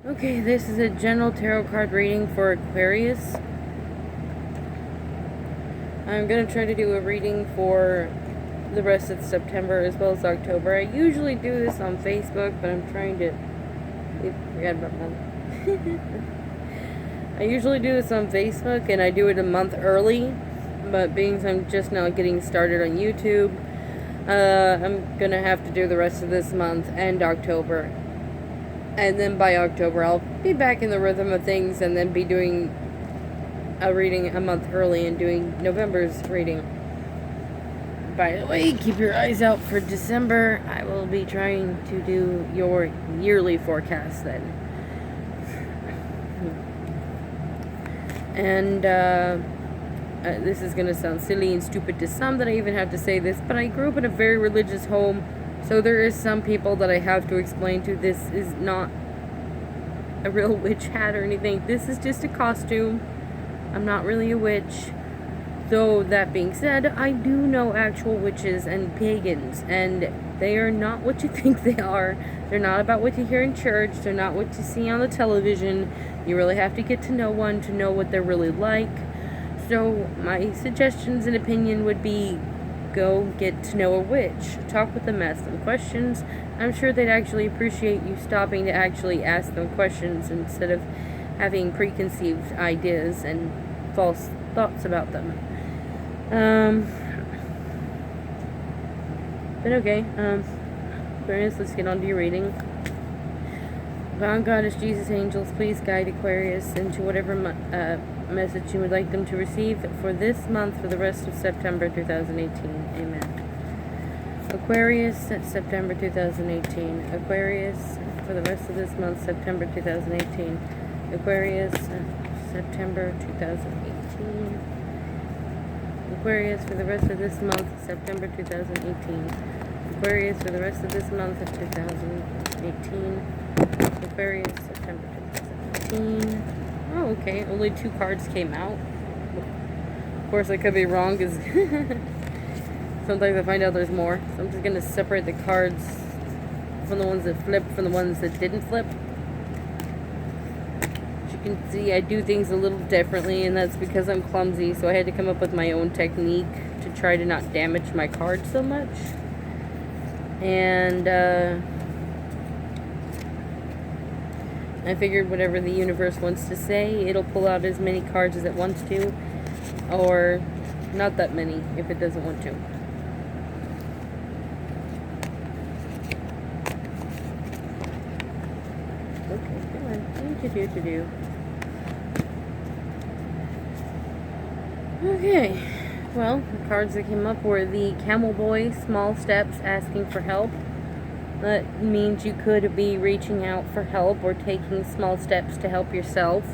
Okay, this is a general tarot card reading for Aquarius. I'm going to try to do a reading for the rest of September as well as October. I usually do this on Facebook, but I'm trying to... I forgot about that. I usually do this on Facebook, and I do it a month early, but being I'm just now getting started on YouTube, I'm going to have to do the rest of this month and October. And then by October, I'll be back in the rhythm of things and then be doing a reading a month early and doing November's reading. By the way, keep your eyes out for December. I will be trying to do your yearly forecast then. And this is going to sound silly and stupid to some that I even have to say this, but I grew up in a very religious home. So there is some people that I have to explain to, this is not a real witch hat or anything. This is just a costume. I'm not really a witch. Though, that being said, I do know actual witches and pagans, and they are not what you think they are. They're not about what you hear in church. They're not what you see on the television. You really have to get to know one to know what they're really like. So, my suggestions and opinion would be, go get to know a witch. Talk with them, ask them questions. I'm sure they'd actually appreciate you stopping to actually ask them questions instead of having preconceived ideas and false thoughts about them. But okay, Aquarius, let's get on to your reading. Divine Goddess, Jesus, angels, please guide Aquarius into whatever message you would like them to receive for this month, for the rest of September 2018. Amen. Aquarius, September 2018. Aquarius, for the rest of this month, September 2018. Aquarius, September 2018. Aquarius, for the rest of this month, September 2018. Aquarius, for the rest of this month of 2018. Aquarius, September 2018. Oh, okay. Only 2 cards came out. Of course, I could be wrong, because sometimes I find out there's more. So I'm just going to separate the cards from the ones that flipped from the ones that didn't flip. As you can see, I do things a little differently, and that's because I'm clumsy, so I had to come up with my own technique to try to not damage my cards so much. And, I figured whatever the universe wants to say, it'll pull out as many cards as it wants to, or not that many if it doesn't want to. Okay, come on. Okay, well, the cards that came up were the Camel Boy, Small Steps, Asking for Help. That means you could be reaching out for help or taking small steps to help yourself.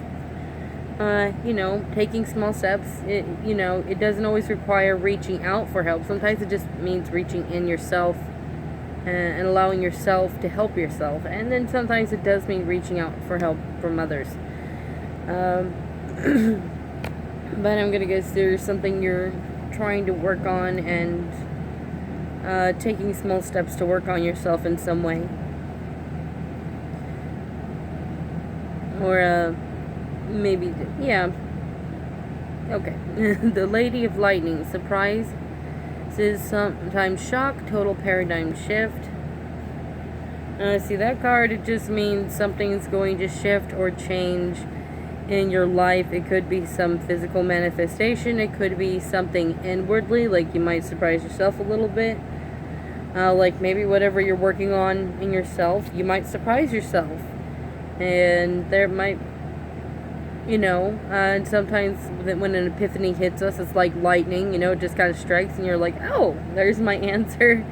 Taking small steps, it doesn't always require reaching out for help. Sometimes it just means reaching in yourself and allowing yourself to help yourself. And then sometimes it does mean reaching out for help from others. But I'm going to guess there's something you're trying to work on and taking small steps to work on yourself in some way. Or, maybe, yeah. Okay. The Lady of Lightning. Surprise. This is sometimes shock, total paradigm shift. See that card, it just means something's going to shift or change in your life. It could be some physical manifestation. It could be something inwardly, like you might surprise yourself a little bit. Like maybe whatever you're working on in yourself, you might surprise yourself. And there might, and sometimes when an epiphany hits us, it's like lightning, it just kind of strikes and you're like, oh, there's my answer.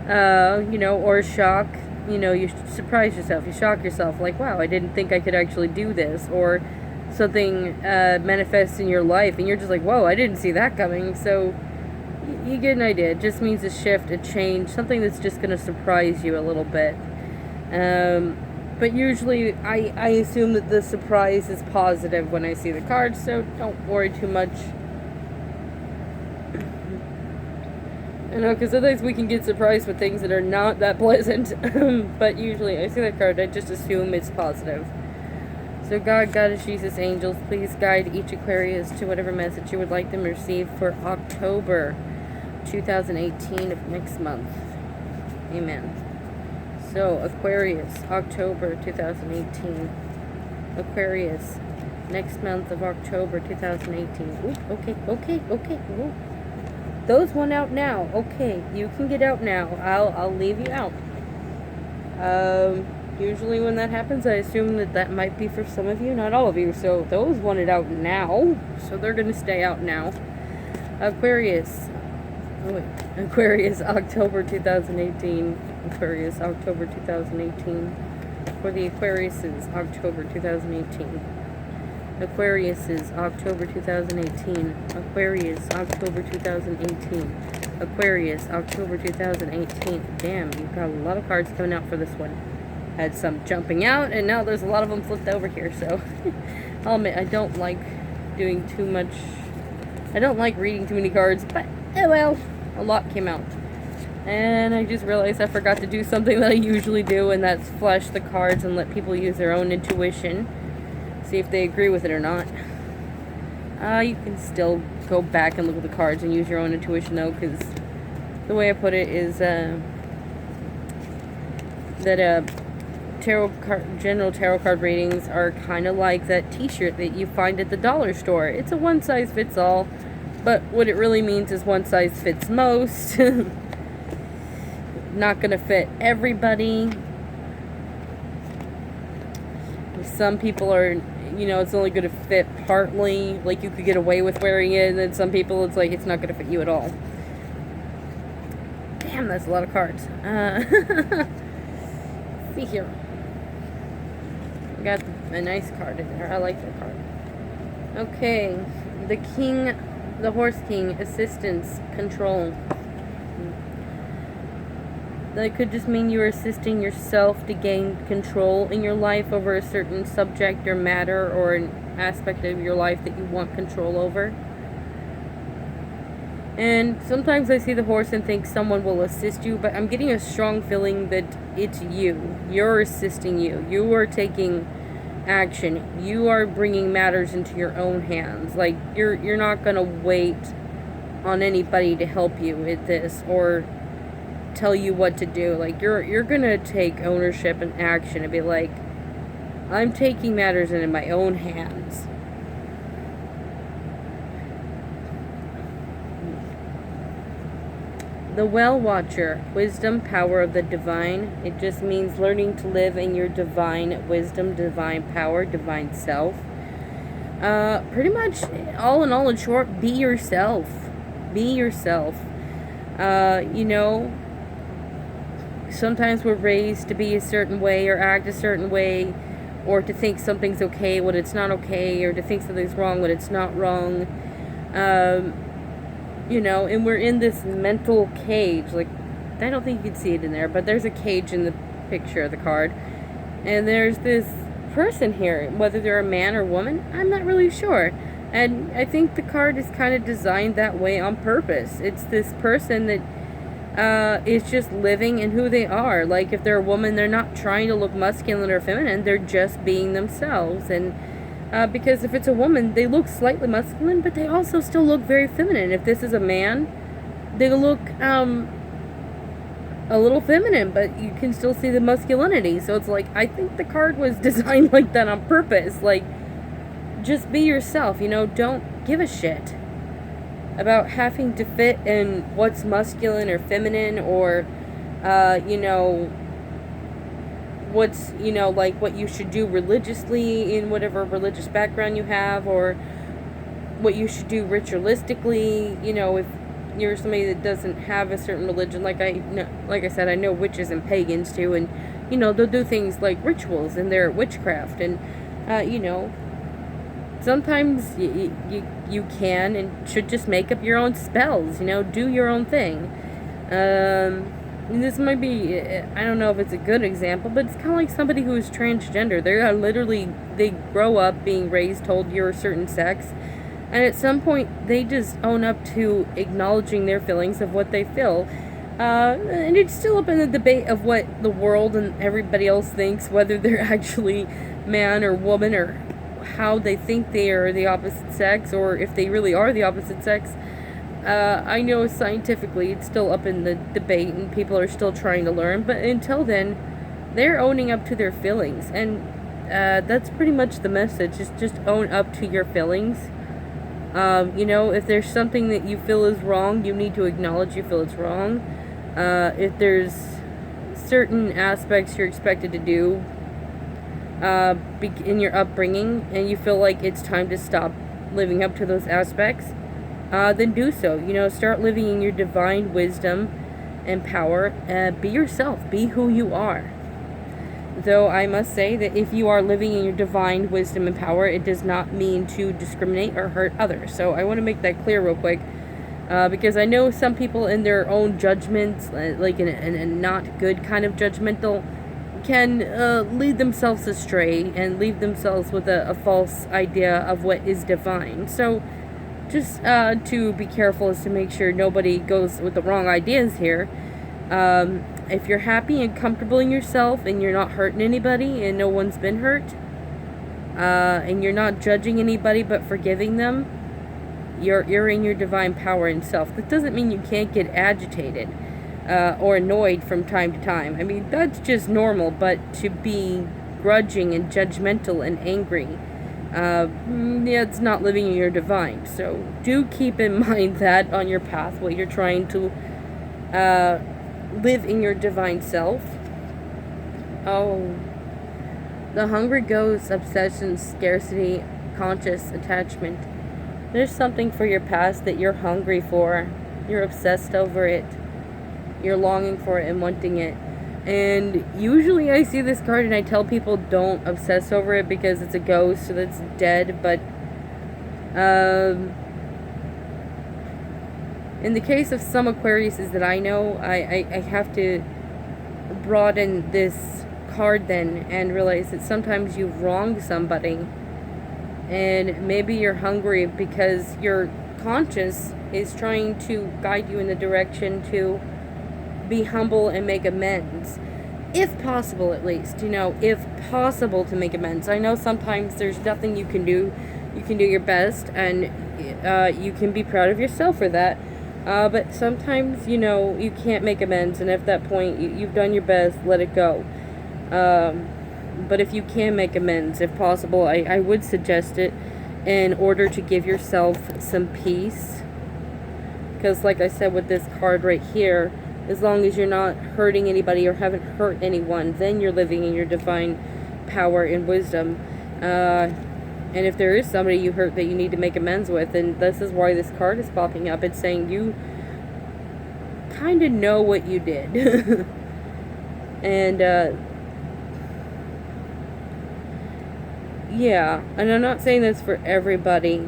Or shock, you surprise yourself, you shock yourself, like, wow, I didn't think I could actually do this. Or something manifests in your life and you're just like, whoa, I didn't see that coming. So you get an idea. It just means a shift, a change, something that's just going to surprise you a little bit. But usually I assume that the surprise is positive when I see the cards, so don't worry too much. I know, because sometimes we can get surprised with things that are not that pleasant. But usually, I see that card, I just assume it's positive. So God, Goddess, Jesus, angels, please guide each Aquarius to whatever message you would like them to receive for October 2018 of next month. Amen. So, Aquarius, October 2018. Aquarius, next month of October 2018. Ooh, okay. Ooh. Those went out now. Okay, you can get out now. I'll leave you out. Usually when that happens, I assume that might be for some of you, not all of you. So those wanted out now. So they're going to stay out now. Aquarius. Aquarius, October 2018. Aquarius, October 2018. For the Aquariuses, October 2018. Aquariuses, October 2018. Aquarius, October 2018. Aquarius, October 2018. Damn, you've got a lot of cards coming out for this one. Had some jumping out, and now there's a lot of them flipped over here, so I'll admit, I don't like doing too much. I don't like reading too many cards, but oh well, a lot came out. And I just realized I forgot to do something that I usually do, and that's flash the cards and let people use their own intuition. See if they agree with it or not. You can still go back and look at the cards and use your own intuition, though, because the way I put it is that general tarot card readings are kind of like that t-shirt that you find at the dollar store. It's a one size fits all, but what it really means is one size fits most. Not gonna fit everybody. Some people are, it's only gonna fit partly, like you could get away with wearing it, and then some people it's like it's not gonna fit you at all. Damn, that's a lot of cards. See here. I got a nice card in there. I like that card. Okay. The King, the Horse King, assistance, control. That could just mean you are assisting yourself to gain control in your life over a certain subject or matter or an aspect of your life that you want control over. And sometimes I see the horse and think someone will assist you, but I'm getting a strong feeling that it's you. You're assisting you. You are taking action. You are bringing matters into your own hands. Like, you're not going to wait on anybody to help you with this or tell you what to do. Like, you're going to take ownership and action and be like, I'm taking matters into my own hands. The Well Watcher, wisdom, power of the divine. It just means learning to live in your divine wisdom, divine power, divine self. Pretty much, all in all, in short, be yourself. Be yourself. Sometimes we're raised to be a certain way or act a certain way, or to think something's okay when it's not okay, or to think something's wrong when it's not wrong. And we're in this mental cage. Like, I don't think you can see it in there, but there's a cage in the picture of the card. And there's this person here, whether they're a man or woman, I'm not really sure. And I think the card is kind of designed that way on purpose. It's this person that is just living in who they are. Like, if they're a woman, they're not trying to look masculine or feminine, they're just being themselves. And because if it's a woman, they look slightly masculine, but they also still look very feminine. If this is a man, they look a little feminine, but you can still see the masculinity. So it's like, I think the card was designed like that on purpose. Like, just be yourself, don't give a shit about having to fit in what's masculine or feminine, or what's, like what you should do religiously in whatever religious background you have, or what you should do ritualistically, if you're somebody that doesn't have a certain religion. Like I said, I know witches and pagans too, and, they'll do things like rituals and their witchcraft, and, sometimes you can and should just make up your own spells, do your own thing. And this might be, I don't know if it's a good example, but it's kind of like somebody who is transgender. They grow up being raised, told you're a certain sex, And at some point, they just own up to acknowledging their feelings of what they feel. And it's still up in the debate of what the world and everybody else thinks, whether they're actually man or woman, or how they think they are the opposite sex, or if they really are the opposite sex. I know scientifically it's still up in the debate and people are still trying to learn, but until then, they're owning up to their feelings. And that's pretty much the message, is just own up to your feelings. If there's something that you feel is wrong, you need to acknowledge you feel it's wrong. If there's certain aspects you're expected to do in your upbringing, and you feel like it's time to stop living up to those aspects, then do so. Start living in your divine wisdom and power. Be yourself. Be who you are. Though I must say that if you are living in your divine wisdom and power, it does not mean to discriminate or hurt others. So I want to make that clear real quick. Because I know some people in their own judgments, like in a not good kind of judgmental, can lead themselves astray and leave themselves with a false idea of what is divine. So just to be careful is to make sure nobody goes with the wrong ideas here. If you're happy and comfortable in yourself and you're not hurting anybody and no one's been hurt, and you're not judging anybody but forgiving them, you're in your divine power and self. That doesn't mean you can't get agitated or annoyed from time to time. I mean, that's just normal, but to be grudging and judgmental and angry, it's not living in your divine. So do keep in mind that on your path while you're trying to live in your divine self. Oh, the hungry ghost, obsession, scarcity, conscious attachment. There's something for your past that you're hungry for. You're obsessed over it. You're longing for it and wanting it. And usually I see this card and I tell people don't obsess over it because it's a ghost that's dead. But in the case of some Aquariuses that I know, I have to broaden this card then and realize that sometimes you've wronged somebody. And maybe you're hungry because your conscience is trying to guide you in the direction to be humble and make amends. If possible, at least. If possible, to make amends. I know sometimes there's nothing you can do. You can do your best, and you can be proud of yourself for that. But sometimes, you can't make amends, and at that point, you've done your best, let it go. But if you can make amends, if possible, I would suggest it in order to give yourself some peace. Because like I said with this card right here, as long as you're not hurting anybody or haven't hurt anyone, then you're living in your divine power and wisdom. And if there is somebody you hurt that you need to make amends with, and this is why this card is popping up, it's saying you kind of know what you did. And yeah, and I'm not saying this for everybody.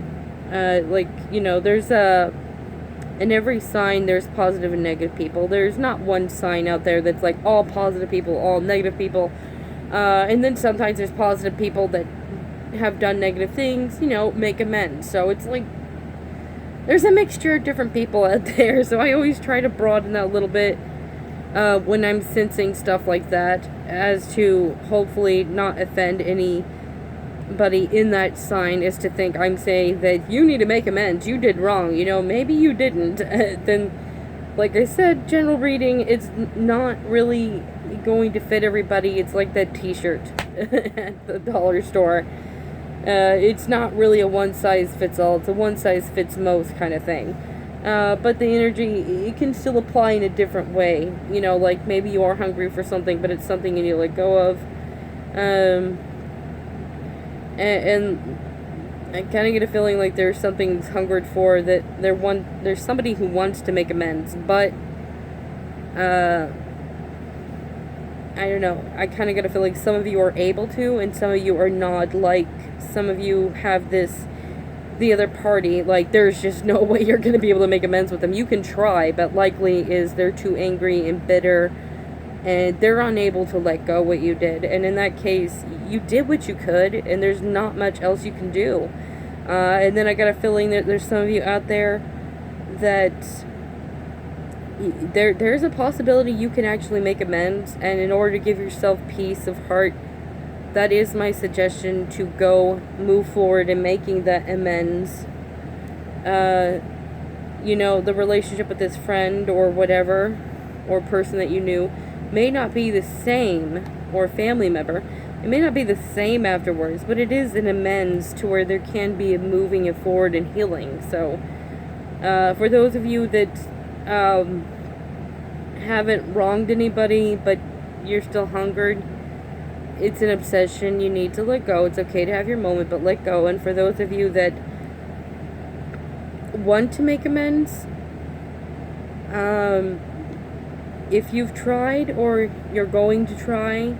There's in every sign there's positive and negative people. There's not one sign out there that's like all positive people, all negative people. And then sometimes there's positive people that have done negative things, make amends. So it's like there's a mixture of different people out there. So I always try to broaden that a little bit when I'm sensing stuff like that, as to hopefully not offend anybody in that sign, is to think I'm saying that you need to make amends, you did wrong, maybe you didn't. Then, like I said, general reading, it's not really going to fit everybody. It's like that t-shirt at the dollar store. It's not really a one size fits all, it's a one size fits most kind of thing. But the energy, it can still apply in a different way. Like maybe you are hungry for something, but it's something you need to let go of. And I kind of get a feeling like there's something hungered for, that there's somebody who wants to make amends, but I don't know. I kind of get a feeling some of you are able to, and some of you are not. Like some of you have the other party, like there's just no way you're going to be able to make amends with them. You can try, but likely is they're too angry and bitter, and they're unable to let go what you did. And in that case, you did what you could, and there's not much else you can do. And then I got a feeling that there's some of you out there that there's a possibility you can actually make amends, and in order to give yourself peace of heart, that is my suggestion, to go move forward in making that amends. You know, the relationship with this friend or whatever, or person that you knew, may not be the same, or family member, it may not be the same afterwards, but it is an amends to where there can be a moving it forward and healing. So, for those of you that haven't wronged anybody, but you're still hungered, it's an obsession, you need to let go. It's okay to have your moment, but let go. And for those of you that want to make amends, if you've tried or you're going to try,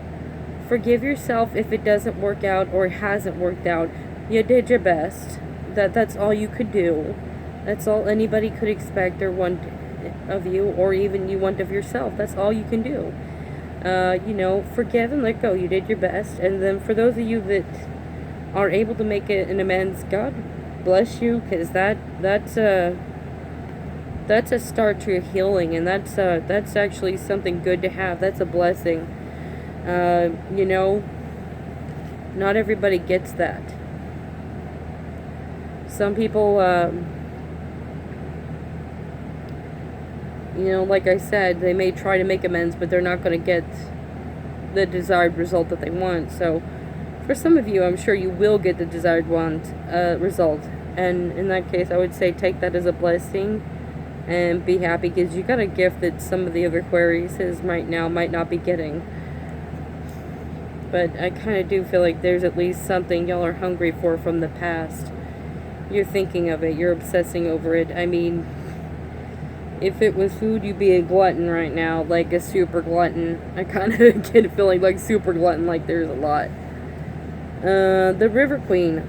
forgive yourself if it doesn't work out or hasn't worked out. You did your best. That's all you could do. That's all anybody could expect or want of you, or even you want of yourself. That's all you can do. You know, forgive and let go. You did your best. And then for those of you that are able to make it an amends, God bless you, because that's a start to healing, and that's actually something good to have. That's a blessing. You know, not everybody gets that. Some people, you know, like I said, they may try to make amends, but they're not going to get the desired result that they want. So, for some of you, I'm sure you will get the desired result. And in that case, I would say take that as a blessing and be happy, because you got a gift that some of the other Aquariuses right now might not be getting. But I kind of do feel like there's at least something y'all are hungry for from the past. You're thinking of it. You're obsessing over it. I mean, if it was food, you'd be a glutton right now, like a super glutton. I kind of get a feeling like super glutton, like there's a lot. The River Queen,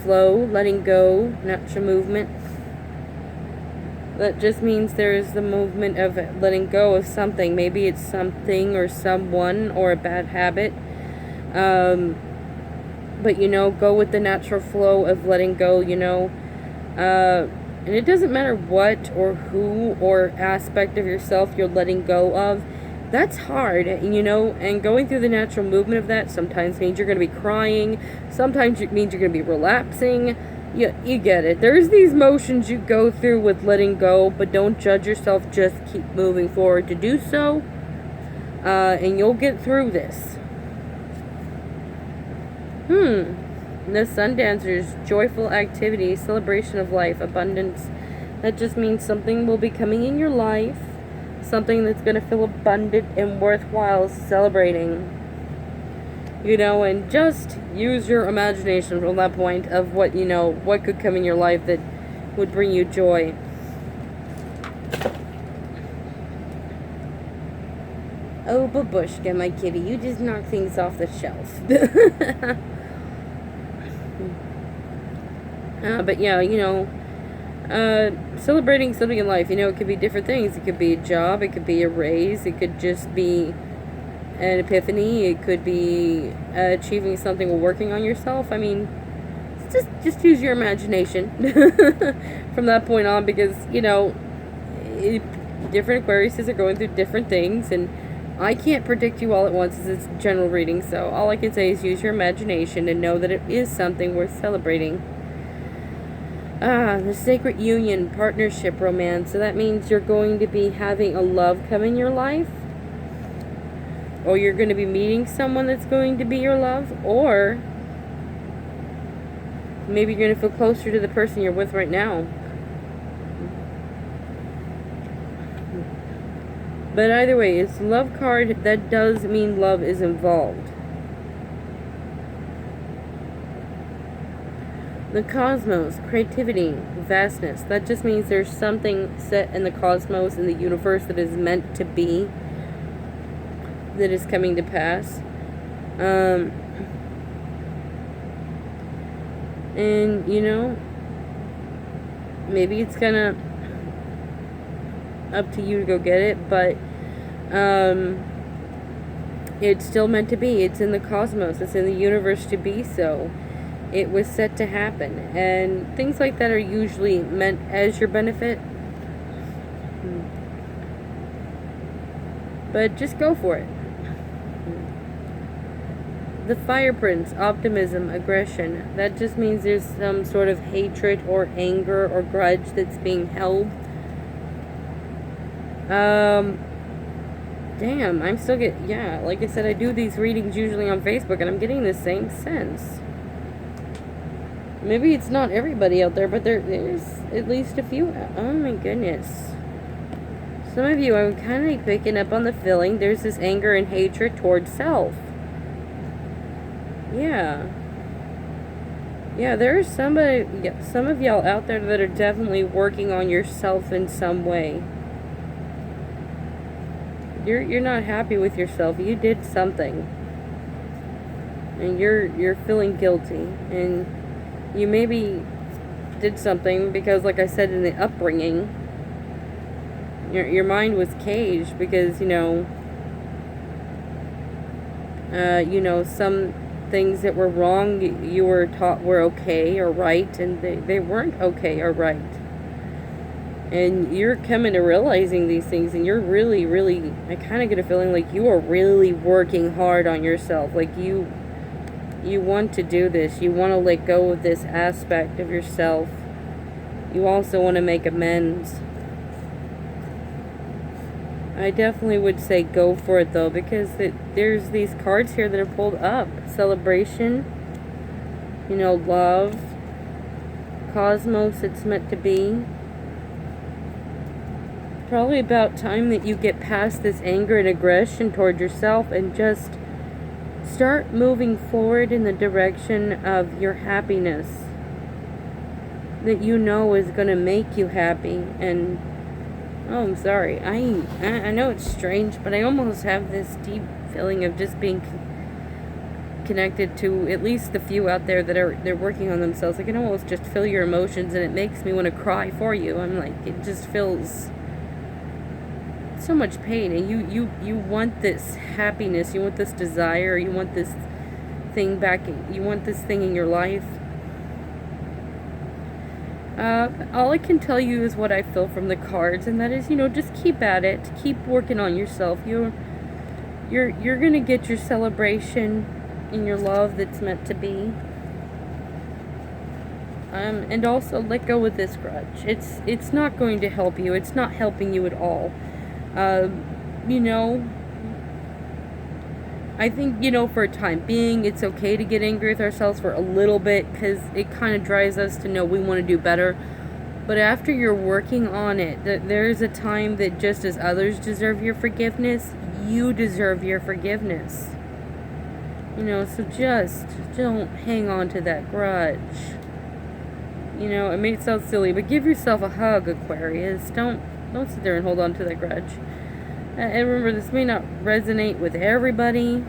flow, letting go, natural movement. That just means there's the movement of letting go of something. Maybe it's something or someone or a bad habit. But, you know, go with the natural flow of letting go, you know. And it doesn't matter what or who or aspect of yourself you're letting go of. That's hard, you know, and going through the natural movement of that sometimes means you're going to be crying. Sometimes it means you're going to be relapsing. You get it. There's these motions you go through with letting go, but don't judge yourself. Just keep moving forward to do so, and you'll get through this. The Sun Dancers, joyful activity, celebration of life, abundance. That just means something will be coming in your life, something that's going to feel abundant and worthwhile celebrating. You know, and just use your imagination from that point of what, you know, what could come in your life that would bring you joy. Oh, babushka, my kitty, you just knock things off the shelf. But yeah, you know, celebrating something in life, you know, it could be different things. It could be a job, it could be a raise, it could just be an epiphany, it could be achieving something or working on yourself. I mean, just use your imagination from that point on, because, you know, different Aquariuses are going through different things, and I can't predict you all at once as it's general reading, so all I can say is use your imagination and know that it is something worth celebrating. The sacred union, partnership, romance. So that means you're going to be having a love come in your life, or you're going to be meeting someone that's going to be your love, or maybe you're going to feel closer to the person you're with right now. But either way, it's a love card. That does mean love is involved. The cosmos, creativity, vastness. That just means there's something set in the cosmos, in the universe, that is meant to be, that is coming to pass. And, you know, maybe it's kind of up to you to go get it, but it's still meant to be. It's in the cosmos. It's in the universe to be so. it was set to happen. And things like that are usually meant as your benefit. But just go for it. The Fire Prince, optimism, aggression. That just means there's some sort of hatred or anger or grudge that's being held. Damn, I'm still yeah, like I said, I do these readings usually on Facebook, and I'm getting the same sense. Maybe it's not everybody out there, but there's at least a few. Oh my goodness. Some of you, I'm kind of picking up on the feeling there's this anger and hatred towards self. Yeah. Yeah, there's some of y'all out there that are definitely working on yourself in some way. You're not happy with yourself. You did something. And you're feeling guilty. And you maybe did something because, like I said, in the upbringing, your mind was caged because, some things that were wrong you were taught were okay or right, and they weren't okay or right. And you're coming to realizing these things, and you're really, really, I kind of get a feeling like you are really working hard on yourself. Like you want to do this. You want to let go of this aspect of yourself. You also want to make amends. I definitely would say go for it, though, because there's these cards here that are pulled up. Celebration, love, cosmos, it's meant to be. Probably about time that you get past this anger and aggression toward yourself and just start moving forward in the direction of your happiness that is going to make you happy. And oh, I'm sorry, I know it's strange, but I almost have this deep feeling of just being connected to at least the few out there that they're working on themselves. I can almost just feel your emotions, and it makes me want to cry for you. I'm like, it just feels so much pain, and you want this happiness, you want this desire, you want this thing back, you want this thing in your life. All I can tell you is what I feel from the cards, and that is, just keep at it, keep working on yourself. You're gonna get your celebration in your love that's meant to be. And also let go of this grudge. It's not going to help you. It's not helping you at all. I think, for a time being, it's okay to get angry with ourselves for a little bit, because it kind of drives us to know we want to do better. But after you're working on it, there's a time that just as others deserve your forgiveness, you deserve your forgiveness. So just don't hang on to that grudge. It may sound silly, but give yourself a hug, Aquarius. Don't sit there and hold on to that grudge. And remember, this may not resonate with everybody,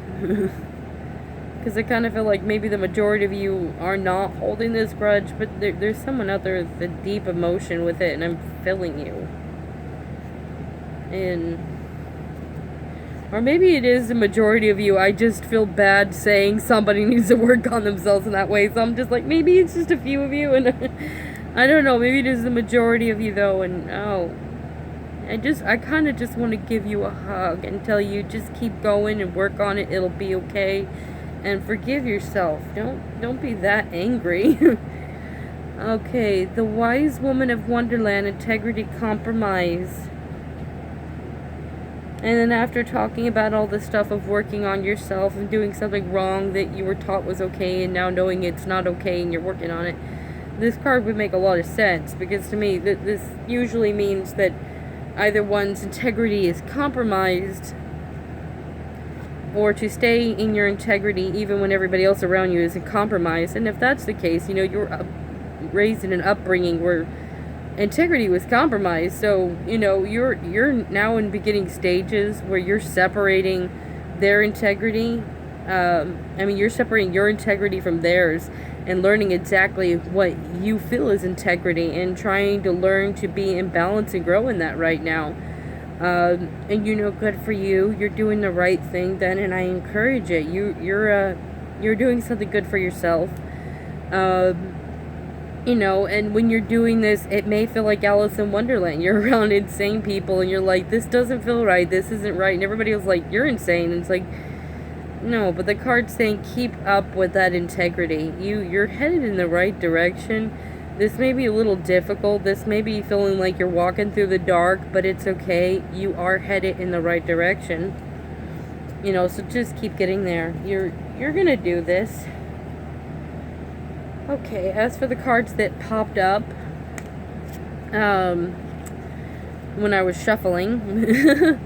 because I kind of feel like maybe the majority of you are not holding this grudge, but there's someone out there with a deep emotion with it, and I'm feeling you. Or maybe it is the majority of you. I just feel bad saying somebody needs to work on themselves in that way, so I'm just like, maybe it's just a few of you, and I don't know, maybe it is the majority of you, though, and I kind of just want to give you a hug and tell you just keep going and work on it. It'll be okay. And forgive yourself. Don't be that angry. Okay, the Wise Woman of Wonderland, integrity, compromise. And then after talking about all the stuff of working on yourself and doing something wrong that you were taught was okay, and now knowing it's not okay and you're working on it, this card would make a lot of sense, because to me this usually means that either one's integrity is compromised, or to stay in your integrity even when everybody else around you is compromised. And if that's the case, you were raised in an upbringing where integrity was compromised, so you're now in beginning stages where you're separating their integrity. You're separating your integrity from theirs, and learning exactly what you feel is integrity, and trying to learn to be in balance and grow in that right now. And good for you. You're doing the right thing then, and I encourage it. You're doing something good for yourself. You know, and when you're doing this, it may feel like Alice in Wonderland. You're around insane people and you're like, this doesn't feel right, this isn't right, and everybody was like, you're insane. And it's like, no, but the card's saying keep up with that integrity. You're headed in the right direction. This may be a little difficult. This may be feeling like you're walking through the dark, but it's okay. You are headed in the right direction. You know, so just keep getting there. You're gonna do this. Okay, as for the cards that popped up when I was shuffling,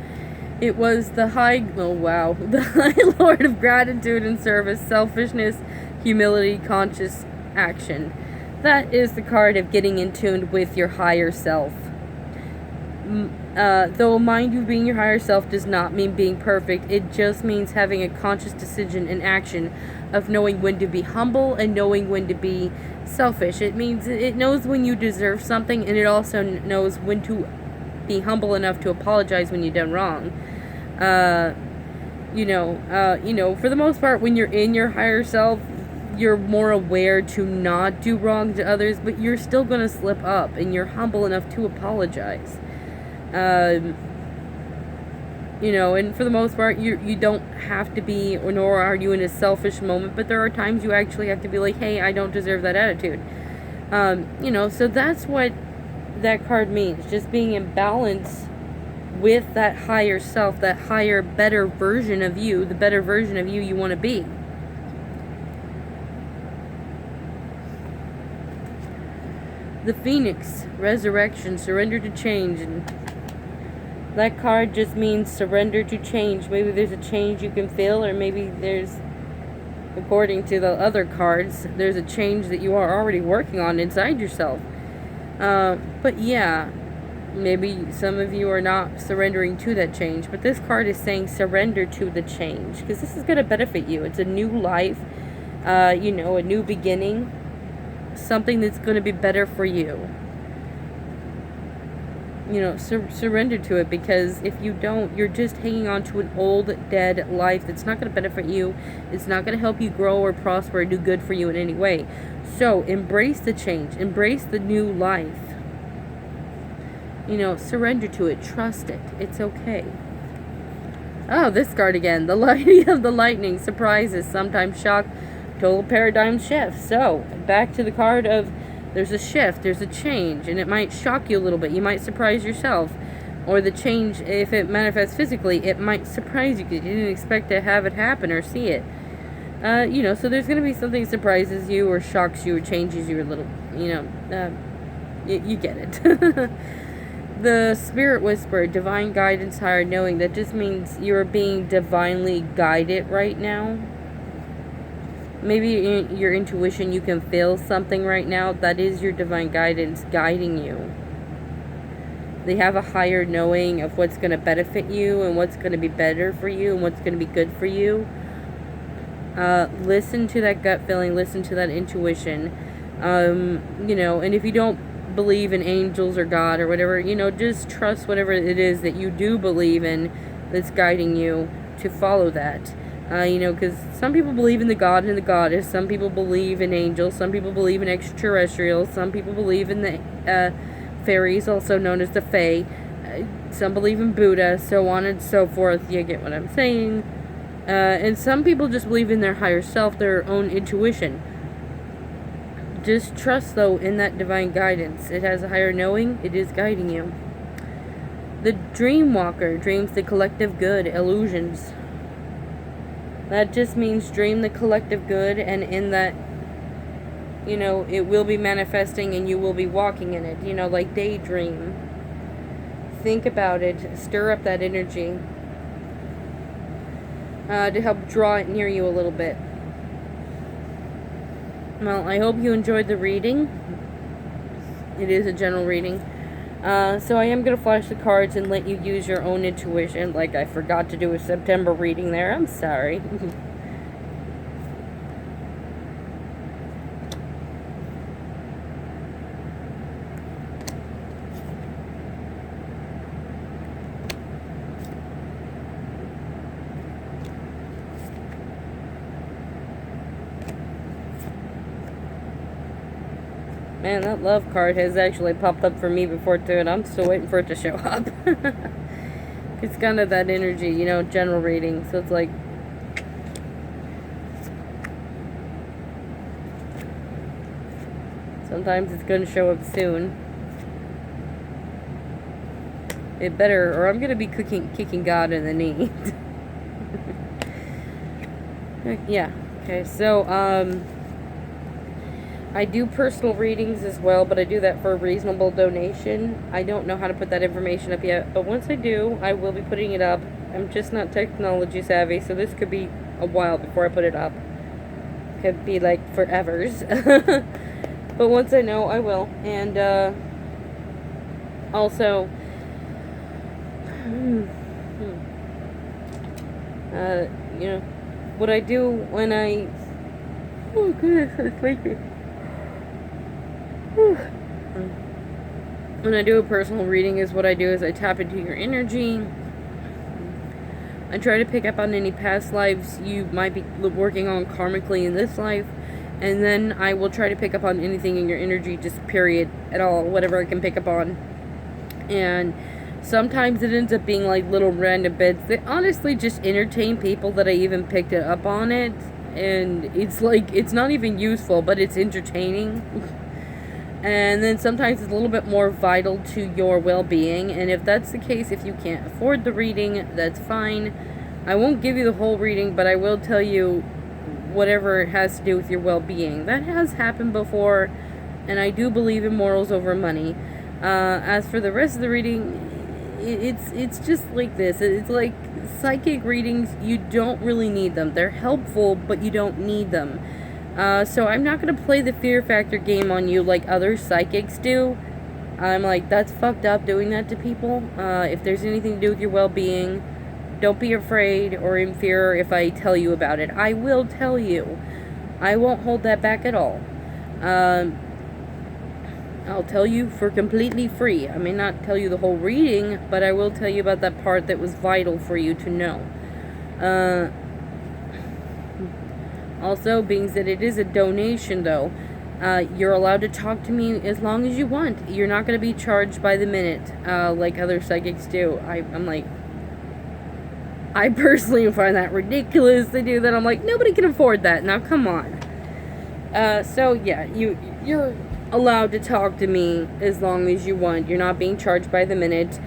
it was the the High Lord of Gratitude and Service, Selfishness, Humility, Conscious Action. That is the card of getting in tune with your higher self. Though, mind you, being your higher self does not mean being perfect. It just means having a conscious decision and action of knowing when to be humble and knowing when to be selfish. It means it knows when you deserve something, and it also knows when to be humble enough to apologize when you've done wrong. You know, for the most part, when you're in your higher self, you're more aware to not do wrong to others, but you're still going to slip up, and you're humble enough to apologize. You know, and for the most part, you don't have to be, or nor are you in a selfish moment, but there are times you actually have to be like, hey, I don't deserve that attitude. You know, so that's what that card means, just being in balance with that higher self, that higher, better version of you, the better version of you want to be. The Phoenix, Resurrection, Surrender to Change, and that card just means surrender to change. Maybe there's a change you can feel, or maybe there's, according to the other cards, there's a change that you are already working on inside yourself. But yeah, maybe some of you are not surrendering to that change, but this card is saying surrender to the change, because this is going to benefit you. It's a new life, you know, a new beginning, something that's going to be better for you. You know, surrender to it, because if you don't, you're just hanging on to an old, dead life that's not going to benefit you. It's not going to help you grow or prosper or do good for you in any way. So embrace the change, embrace the new life. You know, surrender to it, trust it, it's okay. Oh, this card again, the Lady of the Lightning, surprises, sometimes shock, total paradigm shift. So back to the card of, there's a shift, there's a change, and it might shock you a little bit. You might surprise yourself. Or the change, if it manifests physically, it might surprise you because you didn't expect to have it happen or see it. You know, so there's going to be something that surprises you or shocks you or changes you a little, you know. You get it. The Spirit Whisperer, Divine Guidance, Higher Knowing. That just means you're being divinely guided right now. Maybe in your intuition you can feel something right now. That is your divine guidance guiding you. They have a higher knowing of what's going to benefit you and what's going to be better for you and what's going to be good for you. Listen to that gut feeling. Listen to that intuition. You know, and if you don't believe in angels or God or whatever, you know, just trust whatever it is that you do believe in that's guiding you to follow that. You know, because some people believe in the God and the Goddess. Some people believe in angels. Some people believe in extraterrestrials. Some people believe in the fairies, also known as the Fae. Some believe in Buddha, so on and so forth. You get what I'm saying? And some people just believe in their higher self, their own intuition. Just trust, though, in that divine guidance. It has a higher knowing. It is guiding you. The Dream Walker, dreams the collective good, illusions. That just means dream the collective good, and in that, you know, it will be manifesting and you will be walking in it. You know, like daydream. Think about it. Stir up that energy to help draw it near you a little bit. Well, I hope you enjoyed the reading. It is a general reading. So I am going to flash the cards and let you use your own intuition. Like I forgot to do a September reading there. I'm sorry. Man, that love card has actually popped up for me before too, and I'm still waiting for it to show up. It's kind of that energy, you know, general reading. So it's like, sometimes it's going to show up soon. It better, or I'm going to be kicking God in the knee. Yeah. Okay, so, I do personal readings as well, but I do that for a reasonable donation. I don't know how to put that information up yet, but once I do, I will be putting it up. I'm just not technology savvy, so this could be a while before I put it up. Could be like forevers. But once I know, I will. And also, you know, what I do when I... Oh, goodness, it's sleepy. When I do a personal reading is what I do is I tap into your energy. I try to pick up on any past lives you might be working on karmically in this life. And then I will try to pick up on anything in your energy, just period, at all, whatever I can pick up on. And sometimes it ends up being like little random bits that honestly just entertain people that I even picked it up on it. And it's like, it's not even useful, but it's entertaining. And then sometimes it's a little bit more vital to your well-being. And if that's the case, if you can't afford the reading, that's fine. I won't give you the whole reading, but I will tell you whatever it has to do with your well-being. That has happened before, and I do believe in morals over money. As for the rest of the reading, it's just like this. It's like psychic readings, you don't really need them. They're helpful, but you don't need them. So I'm not going to play the fear factor game on you like other psychics do. I'm like, that's fucked up doing that to people. If there's anything to do with your well-being, don't be afraid or in fear if I tell you about it. I will tell you. I won't hold that back at all. I'll tell you for completely free. I may not tell you the whole reading, but I will tell you about that part that was vital for you to know. Also, being that it is a donation, though, you're allowed to talk to me as long as you want. You're not going to be charged by the minute, like other psychics do. I'm like, I personally find that ridiculous to do that. I'm like, nobody can afford that. Now, come on. So, yeah, you're allowed to talk to me as long as you want. You're not being charged by the minute.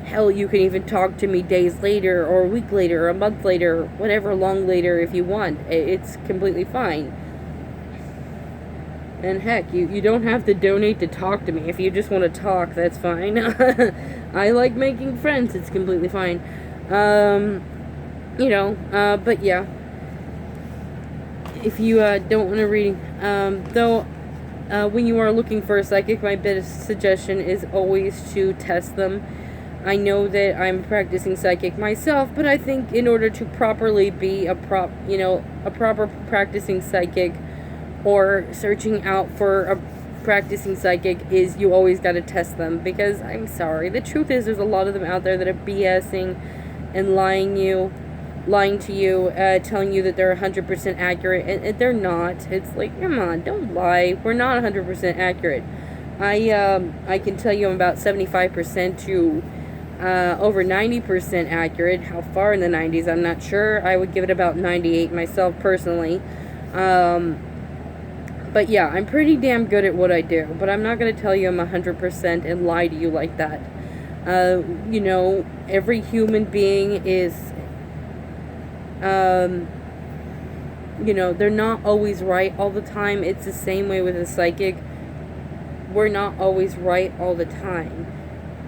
Hell, you can even talk to me days later, or a week later, or a month later, whatever long later if you want. It's completely fine. And heck, you don't have to donate to talk to me. If you just want to talk, that's fine. I like making friends. It's completely fine. But yeah. If you don't want a reading, when you are looking for a psychic, my best suggestion is always to test them. I know that I'm practicing psychic myself, but I think in order to properly be a proper practicing psychic, or searching out for a practicing psychic, is you always got to test them. Because I'm sorry, the truth is there's a lot of them out there that are BSing and lying to you, telling you that they're 100% accurate, and they're not. It's like, come on, don't lie. We're not 100% accurate. I can tell you I'm about 75% to over 90% accurate. How far in the 90s, I'm not sure. I would give it about 98 myself personally. But yeah, I'm pretty damn good at what I do. But I'm not going to tell you I'm 100% and lie to you like that. Every human being is, they're not always right all the time. It's the same way with a psychic. We're not always right all the time.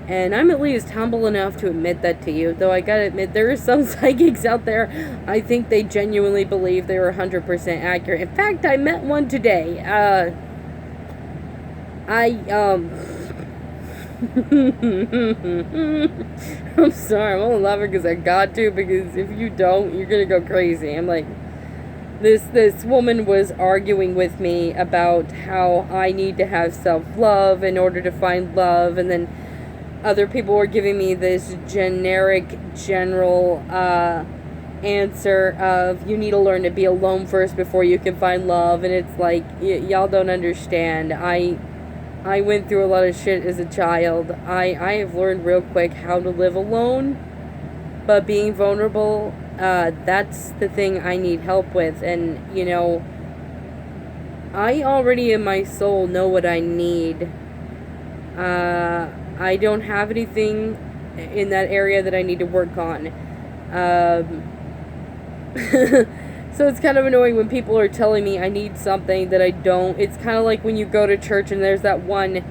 And I'm at least humble enough to admit that to you. Though I gotta admit, there are some psychics out there, I think they genuinely believe they were 100% accurate. In fact, I met one today. I'm sorry, I'm only laughing because I got to, because if you don't, you're gonna go crazy. I'm like, this woman was arguing with me about how I need to have self-love in order to find love, and then other people were giving me this general answer of, you need to learn to be alone first before you can find love. And it's like, y'all don't understand. I I went through a lot of shit as a child. I have learned real quick how to live alone, but being vulnerable, that's the thing I need help with. And, you know, I already in my soul know what I need. I don't have anything in that area that I need to work on. So it's kind of annoying when people are telling me I need something that I don't. It's kind of like when you go to church and there's that one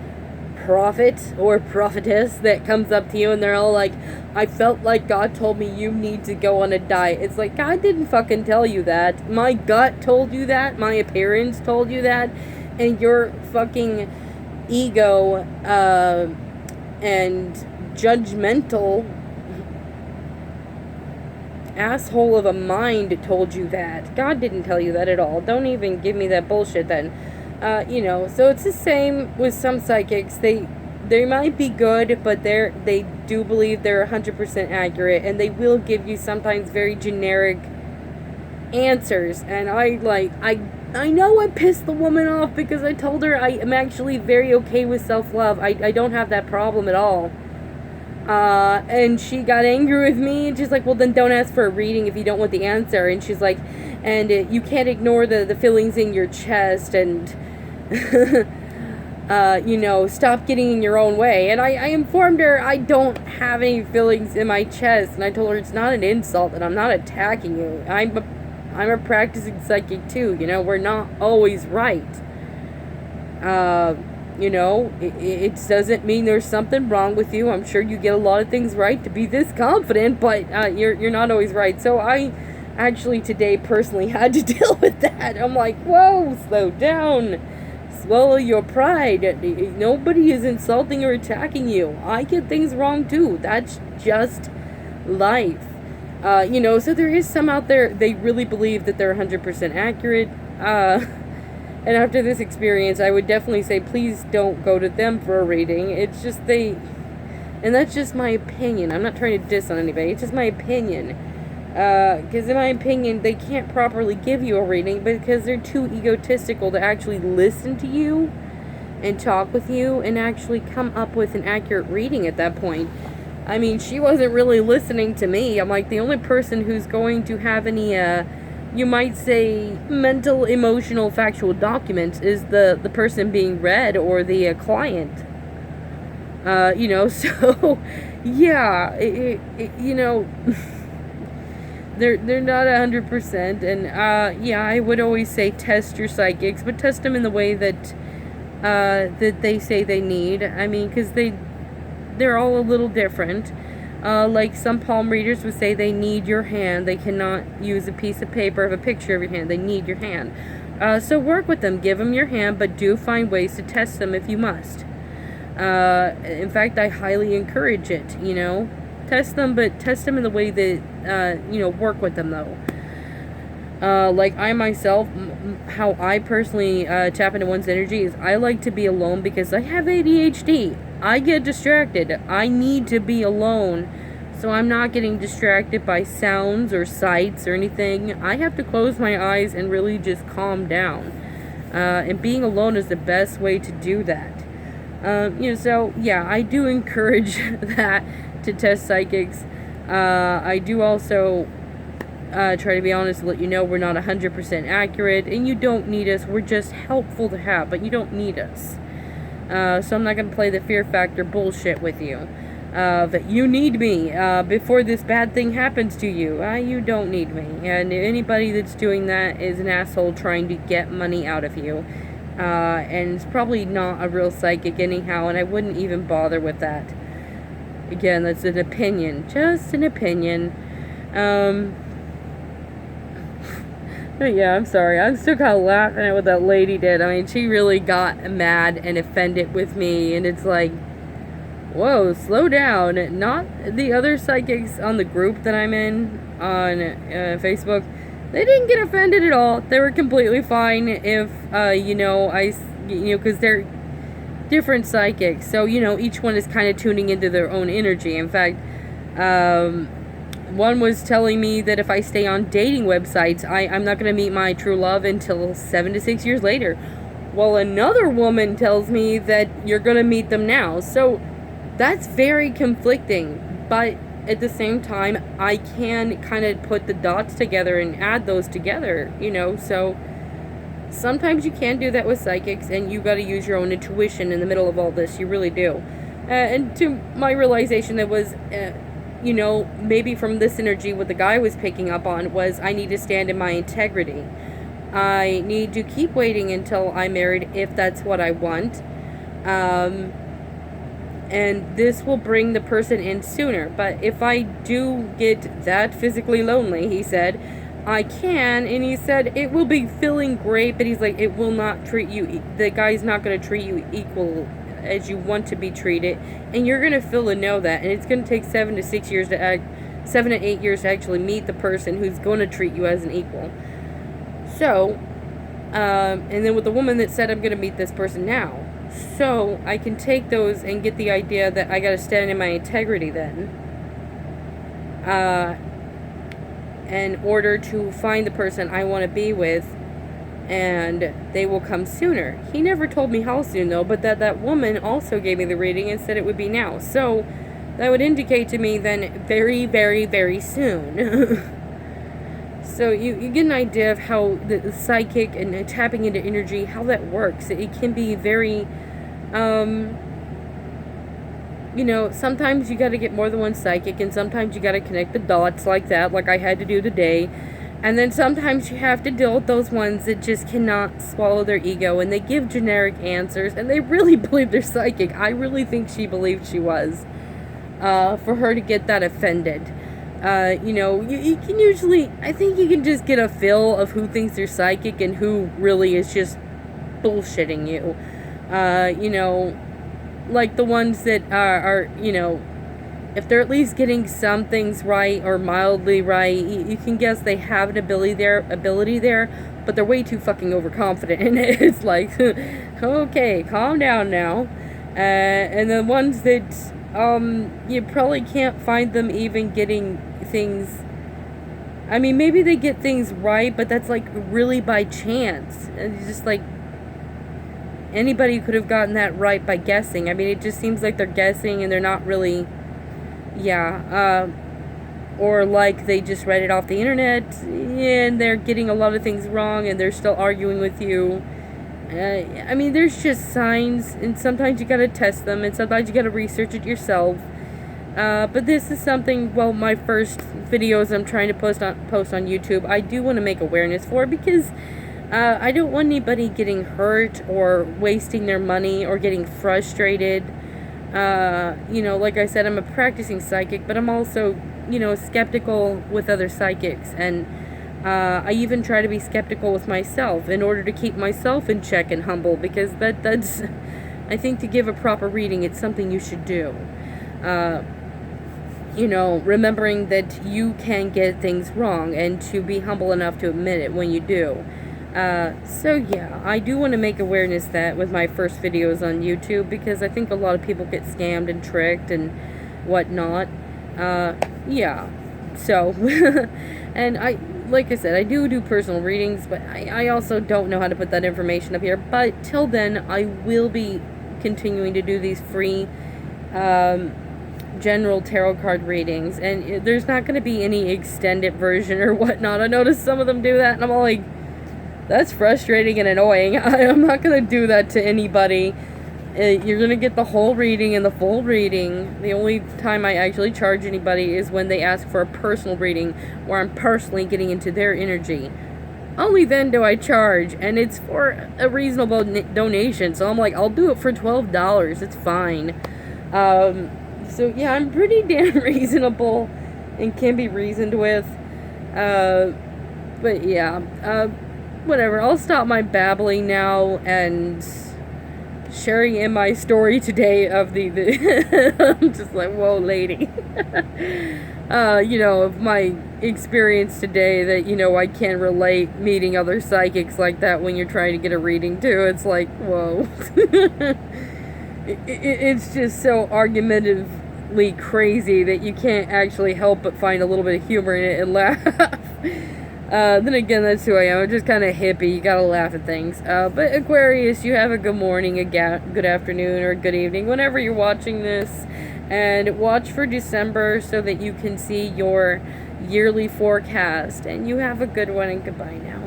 prophet or prophetess that comes up to you and they're all like, I felt like God told me you need to go on a diet. It's like, God didn't fucking tell you that. My gut told you that. My appearance told you that. And your fucking ego and judgmental asshole of a mind told you that. God didn't tell you that at all. Don't even give me that bullshit then. You know, so it's the same with some psychics. They might be good, but they do believe they're 100% accurate, and they will give you sometimes very generic answers. And I know I pissed the woman off because I told her I am actually very okay with self-love. I don't have that problem at all. And she got angry with me, and she's like, well, then don't ask for a reading if you don't want the answer. And she's like, and you can't ignore the feelings in your chest, and you know, stop getting in your own way. And I informed her I don't have any feelings in my chest, and I told her it's not an insult, and I'm not attacking you. I'm a practicing psychic too, you know, we're not always right. You know, it doesn't mean there's something wrong with you. I'm sure you get a lot of things right to be this confident, but you're not always right. So I actually today personally had to deal with that. I'm like, whoa, slow down. Swallow your pride. Nobody is insulting or attacking you. I get things wrong too. That's just life. You know, so there is some out there, they really believe that they're 100% accurate. And after this experience, I would definitely say, please don't go to them for a reading. It's just and that's just my opinion. I'm not trying to diss on anybody. It's just my opinion. Because in my opinion, they can't properly give you a reading because they're too egotistical to actually listen to you and talk with you and actually come up with an accurate reading at that point. I mean, she wasn't really listening to me. I'm like, the only person who's going to have any, you might say, mental, emotional, factual documents is the person being read or the client. You know, so, yeah, you know, they're not 100%, and, yeah, I would always say test your psychics, but test them in the way that they say they need. I mean, because they're all a little different. Like some palm readers would say they need your hand. They cannot use a piece of paper of a picture of your hand. They need your hand. So work with them. Give them your hand, but do find ways to test them if you must. In fact, I highly encourage it, you know. Test them, but test them in the way that, you know, work with them, though. Like I myself, how I personally tap into one's energy is I like to be alone because I have ADHD. I get distracted. I need to be alone, so I'm not getting distracted by sounds or sights or anything. I have to close my eyes and really just calm down. And being alone is the best way to do that. You know, so yeah, I do encourage that to test psychics. I do also try to be honest and let you know we're not 100% accurate, and you don't need us. We're just helpful to have, but you don't need us. So I'm not going to play the fear factor bullshit with you. That you need me before this bad thing happens to you. You don't need me. And anybody that's doing that is an asshole trying to get money out of you. And it's probably not a real psychic anyhow, and I wouldn't even bother with that. Again, that's an opinion. Just an opinion. But yeah, I'm sorry. I'm still kind of laughing at what that lady did. I mean, she really got mad and offended with me, and it's like, whoa, slow down. Not the other psychics on the group that I'm in on Facebook. They didn't get offended at all. They were completely fine if, you know, because they're different psychics. So, you know, each one is kind of tuning into their own energy. In fact, one was telling me that if I stay on dating websites, I'm not going to meet my true love until 7 to 6 years later. Well, another woman tells me that you're going to meet them now. So that's very conflicting. But at the same time, I can kind of put the dots together and add those together, you know. So sometimes you can do that with psychics, and you got to use your own intuition in the middle of all this. You really do. And to my realization, that was, you know, maybe from this energy, what the guy was picking up on was I need to stand in my integrity. I need to keep waiting until I'm married if that's what I want. And this will bring the person in sooner. But if I do get that physically lonely, he said, I can. And he said it will be feeling great, but he's like, it will not treat you, the guy's not going to treat you equal as you want to be treated. And you're going to feel and know that. And it's going to take 7 to 8 years to actually meet the person who's going to treat you as an equal. So, and then with the woman that said, I'm going to meet this person now. So, I can take those and get the idea that I got to stand in my integrity then. In order to find the person I want to be with, and they will come sooner. He never told me how soon though, but that woman also gave me the reading and said it would be now. So, that would indicate to me then very, very, very soon. So you get an idea of how the psychic and tapping into energy, how that works. It can be very, you know, sometimes you got to get more than one psychic, and sometimes you got to connect the dots like that, like I had to do today. And then sometimes you have to deal with those ones that just cannot swallow their ego, and they give generic answers, and they really believe they're psychic. I really think she believed she was, for her to get that offended. You know, you can usually, I think you can just get a feel of who thinks they're psychic and who really is just bullshitting you. You know, like the ones that are, you know, if they're at least getting some things right or mildly right, you can guess they have an ability there, but they're way too fucking overconfident in it. It's like, okay, calm down now. And the ones that, you probably can't find them even getting things, I mean, maybe they get things right, but that's like really by chance. And it's just like, anybody could have gotten that right by guessing. I mean, it just seems like they're guessing and they're not really, or like they just read it off the internet and they're getting a lot of things wrong and they're still arguing with you. I mean, there's just signs, and sometimes you gotta test them, and sometimes you gotta research it yourself. But this is something, well, my first videos I'm trying to post on YouTube, I do want to make awareness for, because I don't want anybody getting hurt or wasting their money or getting frustrated. You know, like I said, I'm a practicing psychic, but I'm also, you know, skeptical with other psychics, and I even try to be skeptical with myself in order to keep myself in check and humble, because that's, I think, to give a proper reading, it's something you should do. You know, remembering that you can get things wrong, and to be humble enough to admit it when you do. So yeah, I do want to make awareness that with my first videos on YouTube, because I think a lot of people get scammed and tricked and whatnot. Yeah, so, and like I said, I do personal readings, but I also don't know how to put that information up here. But till then, I will be continuing to do these free, general tarot card readings, and there's not going to be any extended version or whatnot. I noticed some of them do that, and I'm all like, that's frustrating and annoying. I'm not going to do that to anybody. You're going to get the whole reading and the full reading. The only time I actually charge anybody is when they ask for a personal reading, where I'm personally getting into their energy. Only then do I charge, and it's for a reasonable donation. So I'm like, I'll do it for $12. It's fine. So yeah, I'm pretty damn reasonable and can be reasoned with. But yeah, whatever. I'll stop my babbling now and sharing in my story today of the I'm just like, whoa, lady. You know, of my experience today, that, you know, I can relate meeting other psychics like that when you're trying to get a reading too. It's like, whoa. It's just so argumentatively crazy that you can't actually help but find a little bit of humor in it and laugh. Then again, that's who I am. I'm just kind of hippie. You gotta laugh at things. But Aquarius, you have a good morning, a good afternoon, or a good evening, whenever you're watching this. And watch for December so that you can see your yearly forecast. And you have a good one, and goodbye now.